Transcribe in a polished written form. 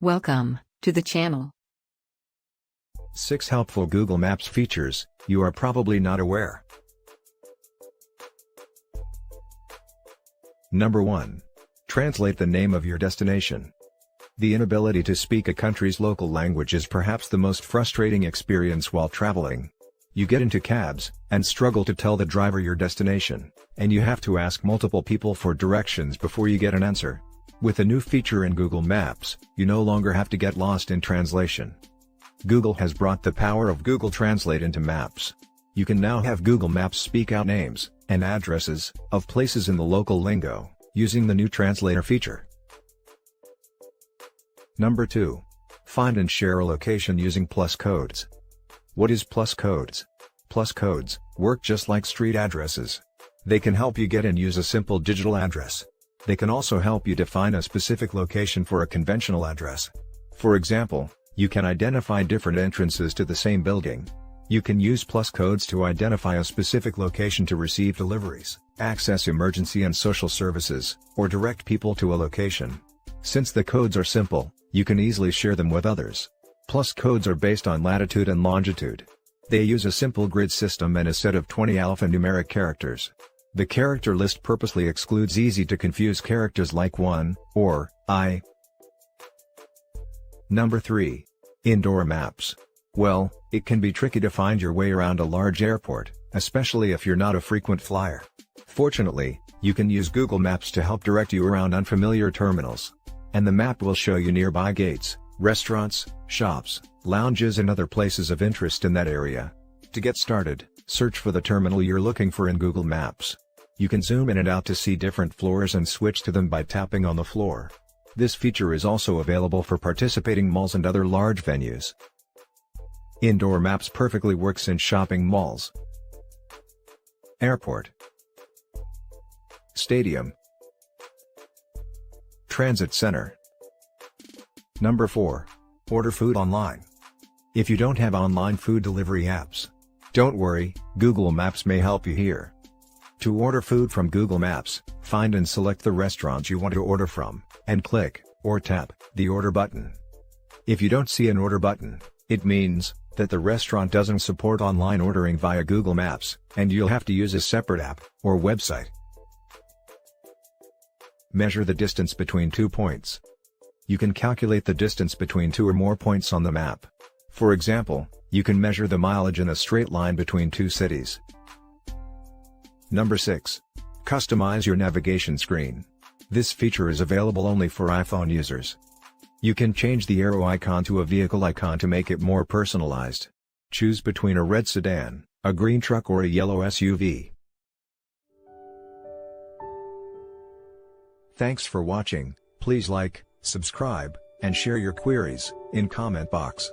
Welcome to the channel. 6 helpful Google Maps features you are probably not aware. Number 1. Translate the name of your destination. The inability to speak a country's local language is perhaps the most frustrating experience while traveling. You get into cabs and struggle to tell the driver your destination, and you have to ask multiple people for directions before you get an answer. With a new feature in Google Maps, you no longer have to get lost in translation. Google has brought the power of Google Translate into Maps. You can now have Google Maps speak out names and addresses of places in the local lingo, using the new translator feature. Number 2. Find and share a location using plus codes. What is plus codes? Plus codes work just like street addresses. They can help you get and use a simple digital address. They can also help you define a specific location for a conventional address. For example, you can identify different entrances to the same building. You can use plus codes to identify a specific location to receive deliveries, access emergency and social services, or direct people to a location. Since the codes are simple, you can easily share them with others. Plus codes are based on latitude and longitude. They use a simple grid system and a set of 20 alphanumeric characters. The character list purposely excludes easy-to-confuse characters like 1 or I. Number 3. Indoor maps. Well, it can be tricky to find your way around a large airport, especially if you're not a frequent flyer. Fortunately, you can use Google Maps to help direct you around unfamiliar terminals. And the map will show you nearby gates, restaurants, shops, lounges and other places of interest in that area. To get started, search for the terminal you're looking for in Google Maps. You can zoom in and out to see different floors and switch to them by tapping on the floor. This feature is also available for participating malls and other large venues. Indoor Maps perfectly works in shopping malls, airport, stadium, transit center. Number 4. Order food online. If you don't have online food delivery apps, don't worry, Google Maps may help you here. To order food from Google Maps, find and select the restaurant you want to order from, and click, or tap, the order button. If you don't see an order button, it means that the restaurant doesn't support online ordering via Google Maps, and you'll have to use a separate app, or website. Measure the distance between 2 points. You can calculate the distance between 2 or more points on the map. For example, you can measure the mileage in a straight line between 2 cities. Number 6. Customize your navigation screen. This feature is available only for iPhone users. You can change the arrow icon to a vehicle icon to make it more personalized. Choose between a red sedan, a green truck or a yellow SUV. Thanks for watching. Please like, subscribe, and share your queries in comment box.